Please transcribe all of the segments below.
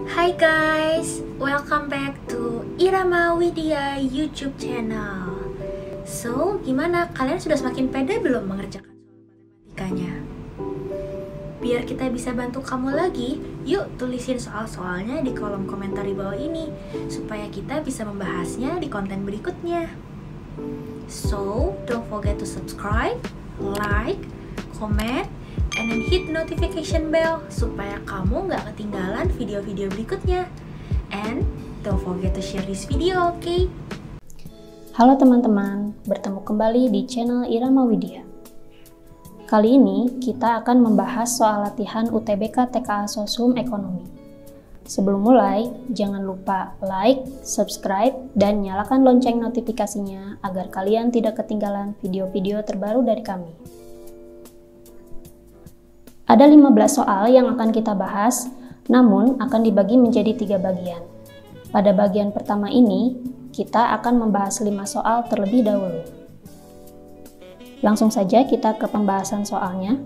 Hai guys, welcome back to Irama Widya YouTube channel. So, gimana? Kalian sudah semakin pede belum mengerjakan soal matematikanya? Biar kita bisa bantu kamu lagi, yuk tulisin soal-soalnya di kolom komentar di bawah ini, supaya kita bisa membahasnya di konten berikutnya. So, don't forget to subscribe, like, comment, and then hit notification bell supaya kamu nggak ketinggalan video-video berikutnya. And don't forget to share this video, okay? Halo teman-teman, bertemu kembali di channel Irama Widya. Kali ini kita akan membahas soal latihan UTBK TKA Sosum Ekonomi. Sebelum mulai, jangan lupa like, subscribe, dan nyalakan lonceng notifikasinya agar kalian tidak ketinggalan video-video terbaru dari kami. Ada 15 soal yang akan kita bahas, namun akan dibagi menjadi 3 bagian. Pada bagian pertama ini, kita akan membahas 5 soal terlebih dahulu. Langsung saja kita ke pembahasan soalnya.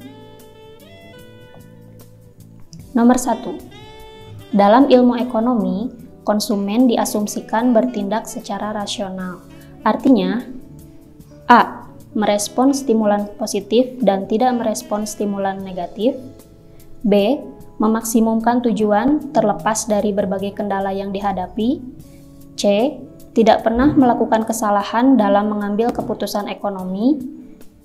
Nomor 1. Dalam ilmu ekonomi, konsumen diasumsikan bertindak secara rasional. Artinya, A. Merespon stimulan positif dan tidak merespon stimulan negatif. B. Memaksimumkan tujuan terlepas dari berbagai kendala yang dihadapi. C. Tidak pernah melakukan kesalahan dalam mengambil keputusan ekonomi.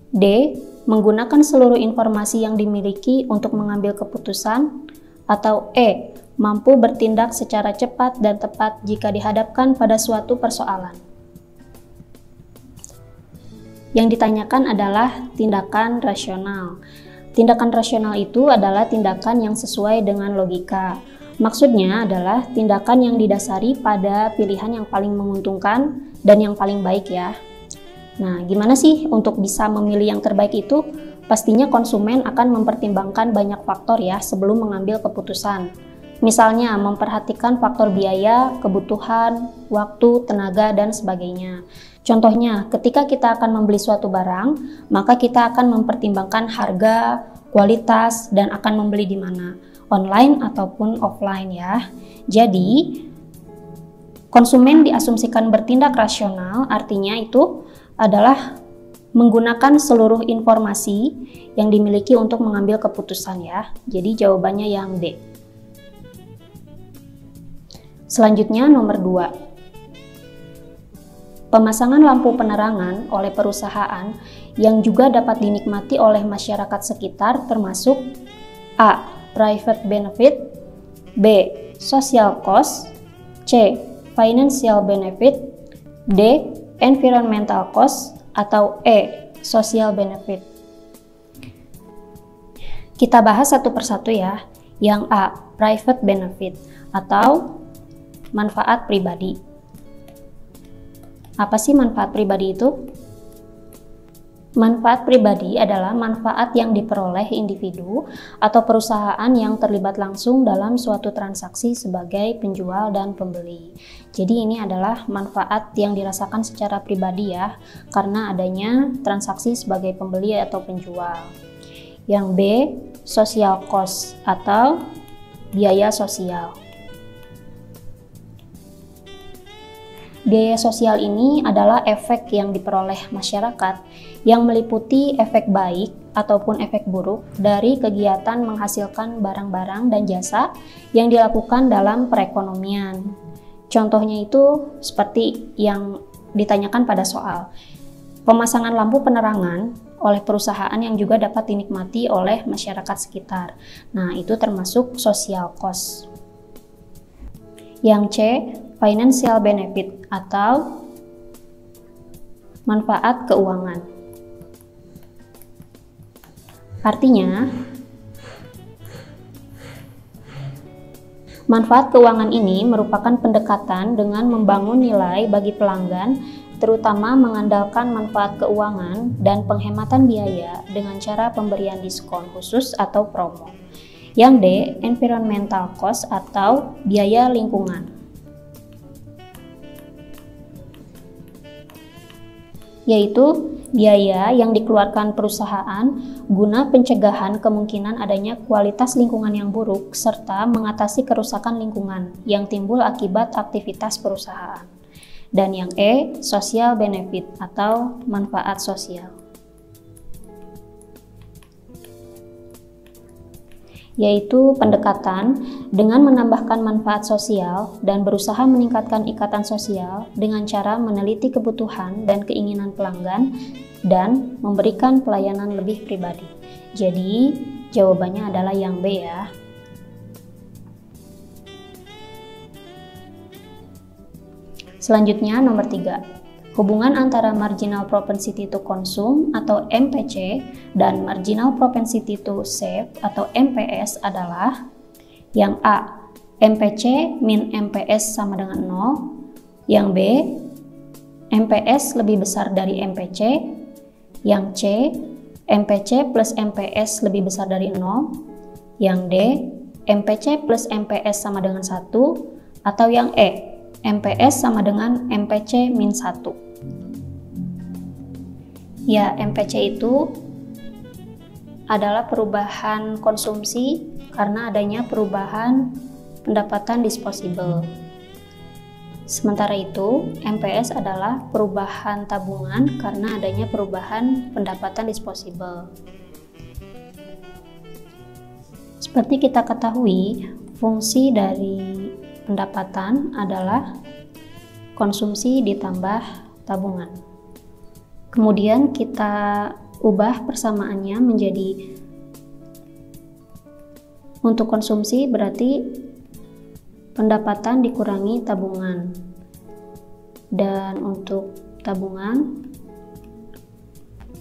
D. Menggunakan seluruh informasi yang dimiliki untuk mengambil keputusan. Atau E. Mampu bertindak secara cepat dan tepat jika dihadapkan pada suatu persoalan. Yang ditanyakan adalah tindakan rasional. Tindakan rasional itu adalah tindakan yang sesuai dengan logika. Maksudnya adalah tindakan yang didasari pada pilihan yang paling menguntungkan dan yang paling baik ya. Nah, gimana sih untuk bisa memilih yang terbaik itu? Pastinya konsumen akan mempertimbangkan banyak faktor ya sebelum mengambil keputusan. Misalnya memperhatikan faktor biaya, kebutuhan, waktu, tenaga, dan sebagainya. Contohnya, ketika kita akan membeli suatu barang, maka kita akan mempertimbangkan harga, kualitas, dan akan membeli di mana, online ataupun offline ya. Jadi, konsumen diasumsikan bertindak rasional, artinya itu adalah menggunakan seluruh informasi yang dimiliki untuk mengambil keputusan ya. Jadi jawabannya yang D. Selanjutnya nomor 2. Pemasangan lampu penerangan oleh perusahaan yang juga dapat dinikmati oleh masyarakat sekitar termasuk A. Private benefit, B. Social cost, C. Financial benefit, D. Environmental cost, atau E. Social benefit. Kita bahas satu persatu ya. Yang A. Private benefit atau manfaat pribadi. Apa sih manfaat pribadi itu? Manfaat pribadi adalah manfaat yang diperoleh individu atau perusahaan yang terlibat langsung dalam suatu transaksi sebagai penjual dan pembeli. Jadi ini adalah manfaat yang dirasakan secara pribadi ya, karena adanya transaksi sebagai pembeli atau penjual. Yang B, social cost atau biaya sosial. Biaya sosial ini adalah efek yang diperoleh masyarakat yang meliputi efek baik ataupun efek buruk dari kegiatan menghasilkan barang-barang dan jasa yang dilakukan dalam perekonomian. Contohnya itu seperti yang ditanyakan pada soal. Pemasangan lampu penerangan oleh perusahaan yang juga dapat dinikmati oleh masyarakat sekitar. Nah, itu termasuk social cost. Yang C, financial benefit atau manfaat keuangan. Artinya, manfaat keuangan ini merupakan pendekatan dengan membangun nilai bagi pelanggan, terutama mengandalkan manfaat keuangan dan penghematan biaya dengan cara pemberian diskon khusus atau promo. Yang D, environmental cost atau biaya lingkungan. Yaitu biaya yang dikeluarkan perusahaan guna pencegahan kemungkinan adanya kualitas lingkungan yang buruk serta mengatasi kerusakan lingkungan yang timbul akibat aktivitas perusahaan. Dan yang E, social benefit atau manfaat sosial, yaitu pendekatan dengan menambahkan manfaat sosial dan berusaha meningkatkan ikatan sosial dengan cara meneliti kebutuhan dan keinginan pelanggan dan memberikan pelayanan lebih pribadi. Jadi, jawabannya adalah yang B ya. Selanjutnya nomor 3. Hubungan antara marginal propensity to consume atau MPC dan marginal propensity to save atau MPS adalah yang A, MPC min MPS sama dengan 0, yang B, MPS lebih besar dari MPC, yang C, MPC plus MPS lebih besar dari 0, yang D, MPC plus MPS sama dengan 1, atau yang E, MPS sama dengan MPC min 1. Ya, MPC itu adalah perubahan konsumsi karena adanya perubahan pendapatan disposable. Sementara itu, MPS adalah perubahan tabungan karena adanya perubahan pendapatan disposable. Seperti kita ketahui, fungsi dari pendapatan adalah konsumsi ditambah tabungan. Kemudian kita ubah persamaannya menjadi untuk konsumsi berarti pendapatan dikurangi tabungan, dan untuk tabungan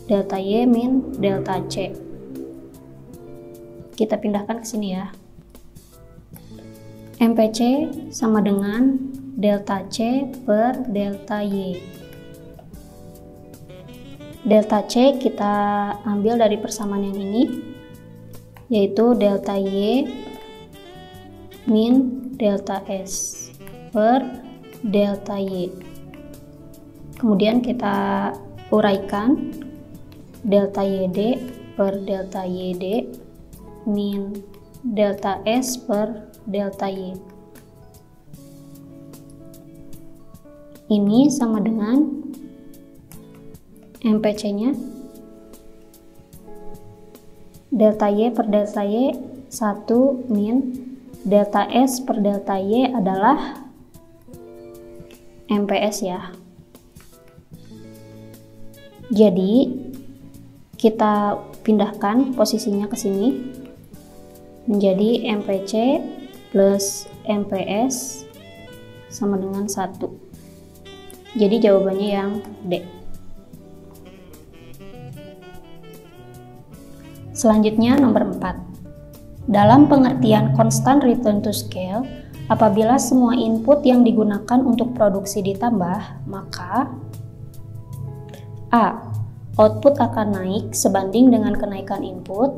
delta Y min delta C. Kita pindahkan ke sini ya. MPC sama dengan delta C per delta Y. Delta C kita ambil dari persamaan yang ini, yaitu delta Y min delta S per delta Y. Kemudian kita uraikan delta YD per delta YD min delta S per delta Y. Ini sama dengan MPC-nya delta Y per delta Y 1 min delta S per delta Y adalah MPS ya. Jadi kita pindahkan posisinya ke sini menjadi MPC plus MPS sama dengan 1. Jadi jawabannya yang D. Selanjutnya nomor 4. Dalam pengertian constant return to scale, apabila semua input yang digunakan untuk produksi ditambah, maka A. Output akan naik sebanding dengan kenaikan input.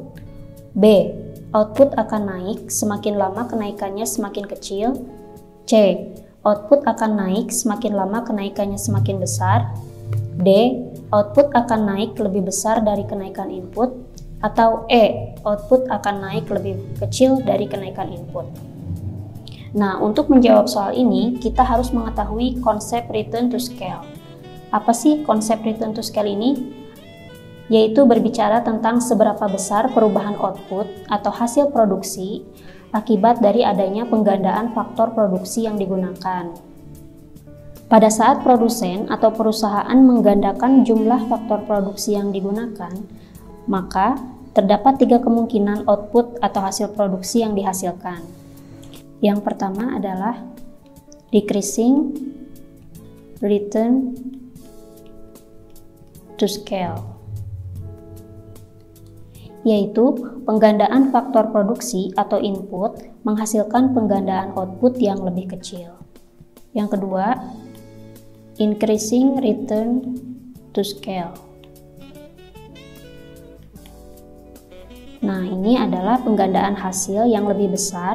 B. Output akan naik semakin lama kenaikannya semakin kecil. C. Output akan naik semakin lama kenaikannya semakin besar. D. Output akan naik lebih besar dari kenaikan input. Atau E, output akan naik lebih kecil dari kenaikan input. Nah, untuk menjawab soal ini, kita harus mengetahui konsep return to scale. Apa sih konsep return to scale ini? Yaitu berbicara tentang seberapa besar perubahan output atau hasil produksi akibat dari adanya penggandaan faktor produksi yang digunakan. Pada saat produsen atau perusahaan menggandakan jumlah faktor produksi yang digunakan, maka terdapat 3 kemungkinan output atau hasil produksi yang dihasilkan. Yang pertama adalah decreasing return to scale, yaitu penggandaan faktor produksi atau input menghasilkan penggandaan output yang lebih kecil. Yang kedua, increasing return to scale. Nah, ini adalah penggandaan hasil yang lebih besar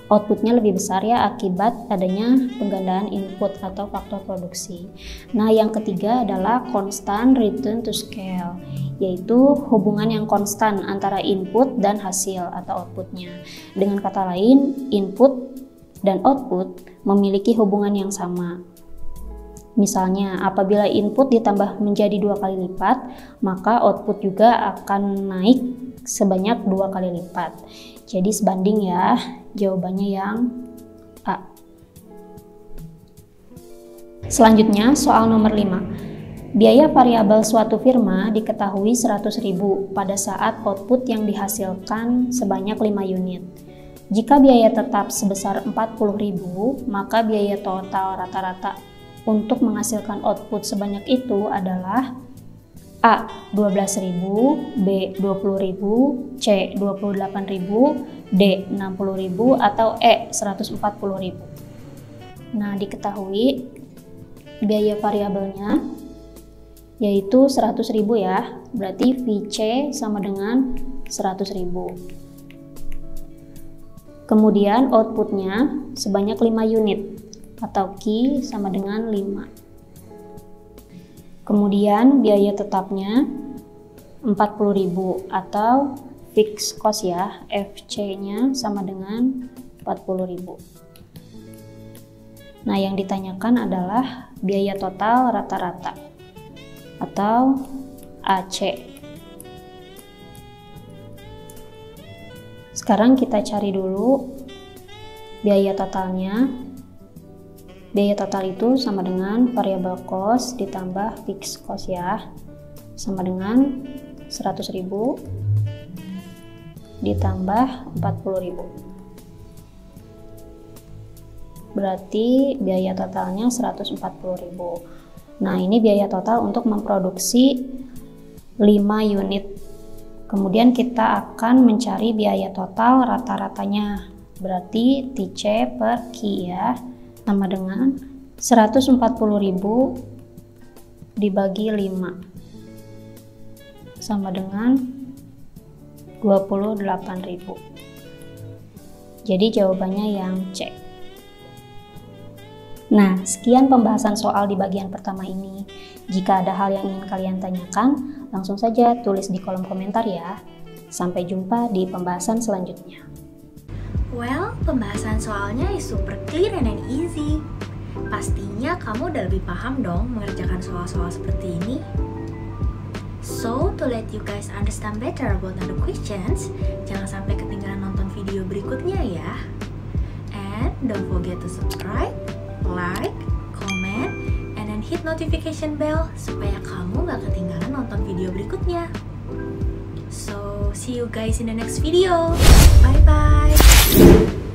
outputnya lebih besar ya akibat adanya penggandaan input atau faktor produksi. Nah, yang ketiga adalah constant return to scale, yaitu hubungan yang konstan antara input dan hasil atau outputnya. Dengan kata lain, input dan output memiliki hubungan yang sama. Misalnya, apabila input ditambah menjadi 2 kali lipat, maka output juga akan naik sebanyak 2 kali lipat. Jadi sebanding ya, jawabannya yang A. Selanjutnya, soal nomor 5. Biaya variabel suatu firma diketahui 100.000 pada saat output yang dihasilkan sebanyak 5 unit. Jika biaya tetap sebesar 40.000, maka biaya total rata-rata untuk menghasilkan output sebanyak itu adalah A. 12.000, B. 20.000, C. 28.000, D. 60.000, atau E. 140.000. Nah, diketahui biaya variabelnya yaitu 100.000 ya, berarti VC sama dengan 100.000. Kemudian outputnya sebanyak 5 unit atau Q sama dengan 5. Kemudian biaya tetapnya 40.000 atau fixed cost ya, FC-nya sama dengan 40.000. Nah, yang ditanyakan adalah biaya total rata-rata atau AC. Sekarang kita cari dulu biaya totalnya. Biaya total itu sama dengan variable cost ditambah fixed cost ya, sama dengan 100.000 ditambah 40.000. Berarti biaya totalnya 140.000. Nah, ini biaya total untuk memproduksi 5 unit. Kemudian kita akan mencari biaya total rata-ratanya. Berarti TC per Q ya, sama dengan 140.000 dibagi 5 sama dengan 28.000. Jadi jawabannya yang C. Nah, sekian pembahasan soal di bagian pertama ini. Jika ada hal yang ingin kalian tanyakan, langsung saja tulis di kolom komentar ya. Sampai jumpa di pembahasan selanjutnya. Well, pembahasan soalnya is super clear and easy. Pastinya kamu udah lebih paham dong mengerjakan soal-soal seperti ini. So, to let you guys understand better about the questions, jangan sampai ketinggalan nonton video berikutnya ya. And don't forget to subscribe, like, comment, and then hit notification bell supaya kamu gak ketinggalan nonton video berikutnya. So, see you guys in the next video. Bye-bye.